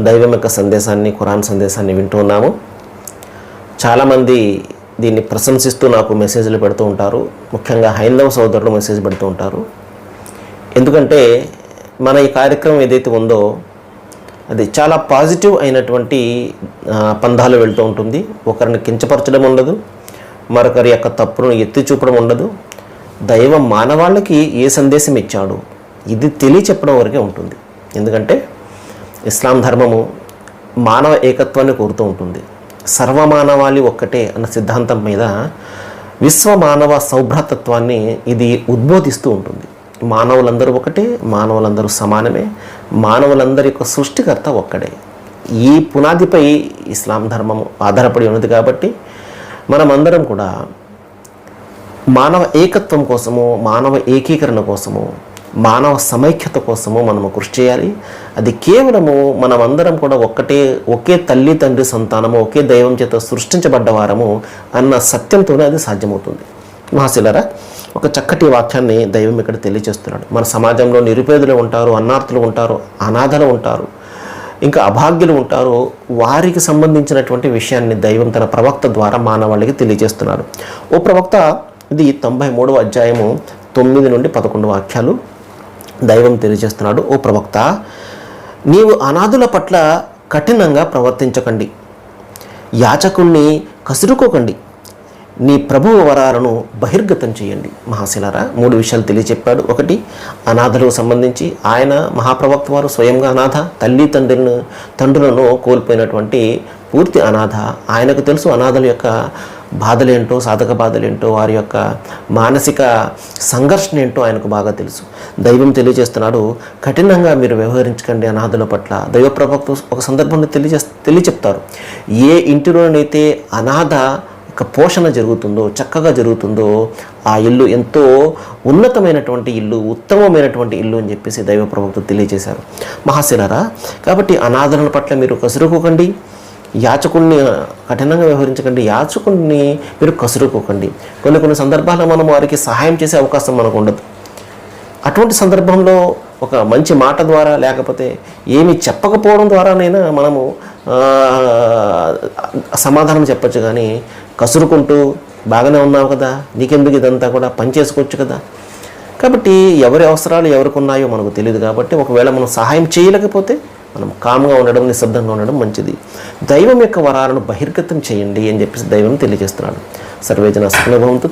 దైవం యొక్క సందేశాన్ని, ఖురాన్ సందేశాన్ని వింటూ ఉన్నాము. చాలామంది దీన్ని ప్రశంసిస్తూ నాకు మెసేజ్లు పెడుతూ ఉంటారు. ముఖ్యంగా హైందవ సోదరులు మెసేజ్ పెడుతూ ఉంటారు. ఎందుకంటే మన ఈ కార్యక్రమం ఏదైతే ఉందో అది చాలా పాజిటివ్ అయినటువంటి పందాలు వెళ్తూ ఉంటుంది. ఒకరిని కించపరచడం ఉండదు, మరొకరి యొక్క తప్పును ఎత్తి చూపడం ఉండదు. దైవం మానవాళ్ళకి ఏ సందేశం ఇచ్చాడు ఇది తెలియచెప్పడం వరకే ఉంటుంది. ఎందుకంటే ఇస్లాం ధర్మము మానవ ఏకత్వాన్ని కోరుతూ ఉంటుంది. సర్వమానవాళి ఒక్కటే అన్న సిద్ధాంతం మీద విశ్వమానవ సౌభ్రాతత్వాన్ని ఇది ఉద్బోధిస్తూ ఉంటుంది. మానవులందరూ ఒకటే, మానవులందరూ సమానమే, మానవులందరి యొక్క సృష్టికర్త ఒక్కడే. ఈ పునాదిపై ఇస్లాం ధర్మం ఆధారపడి ఉన్నది. కాబట్టి మనమందరం కూడా మానవ ఏకత్వం కోసము, మానవ ఏకీకరణ కోసము, మానవ సమైక్యత కోసము మనము కృషి చేయాలి. అది కేవలము మనమందరం కూడా ఒకే తల్లి తండ్రి సంతానము, ఒకే దైవం చేత సృష్టించబడ్డవారము అన్న సత్యంతోనే అది సాధ్యమవుతుంది. మహాశిలరా, ఒక చక్కటి వాక్యాన్ని దైవం ఇక్కడ తెలియజేస్తున్నాడు. మన సమాజంలో నిరుపేదలు ఉంటారు, అన్నార్థులు ఉంటారు, అనాథలు ఉంటారు, ఇంకా అభాగ్యులు ఉంటారు. వారికి సంబంధించినటువంటి విషయాన్ని దైవం తన ప్రవక్త ద్వారా మానవాళికి తెలియజేస్తున్నాడు. ఓ ప్రవక్త, ఇది 93వ అధ్యాయము 9 నుండి 11 వాక్యాలు దైవం తెలియజేస్తున్నాడు. ఓ ప్రవక్త, నీవు అనాథుల పట్ల కఠినంగా ప్రవర్తించకండి, యాచకుణ్ణి కసురుకోకండి, నీ ప్రభువు వరాలను బహిర్గతం చేయండి. మహాశిలారా, 3 విషయాలు తెలియచెప్పాడు. ఒకటి, అనాథలకు సంబంధించి ఆయన మహాప్రవక్త వారు స్వయంగా అనాథ, తల్లి తండ్రులను కోల్పోయినటువంటి పూర్తి అనాథ. ఆయనకు తెలుసు అనాథల యొక్క బాధలేంటో, సాధక బాధలేంటో, వారి యొక్క మానసిక సంఘర్షణ ఏంటో ఆయనకు బాగా తెలుసు. దైవం తెలియజేస్తున్నాడు, కఠినంగా మీరు వ్యవహరించకండి అనాథుల పట్ల. దైవ ప్రవక్త ఒక సందర్భంలో తెలియచెప్తారు, ఏ ఇంటిలోనైతే అనాథ యొక్క పోషణ జరుగుతుందో, చక్కగా జరుగుతుందో, ఆ ఇల్లు ఎంతో ఉన్నతమైనటువంటి ఇల్లు, ఉత్తమమైనటువంటి ఇల్లు అని చెప్పేసి దైవ ప్రవక్త తెలియజేశారు. మహాశిలారా, కాబట్టి అనాథల పట్ల మీరు కసురుకోకండి, యాచకుడిని కఠినంగా వ్యవహరించకండి, యాచకుడిని మీరు కసురుకోకండి. కొన్ని సందర్భాల్లో మనం వారికి సహాయం చేసే అవకాశం మనకు ఉండదు. అటువంటి సందర్భంలో ఒక మంచి మాట ద్వారా, లేకపోతే ఏమి చెప్పకపోవడం ద్వారానైనా మనము సమాధానం చెప్పచ్చు. కానీ కసురుకుంటూ బాగానే ఉన్నావు కదా, నీకెందుకు ఇదంతా కూడా పని చేసుకోవచ్చు కదా. కాబట్టి ఎవరి అవసరాలు ఎవరికి ఉన్నాయో మనకు తెలియదు. కాబట్టి ఒకవేళ మనం సహాయం చేయలేకపోతే మనం కామ్గా ఉండడం, నిశ్శబ్దంగా ఉండడం మంచిది. దైవం యొక్క వరాలను బహిర్గతం చేయండి అని చెప్పేసి దైవం తెలియజేస్తున్నాడు. సర్వేజన సుఖనుభవంతో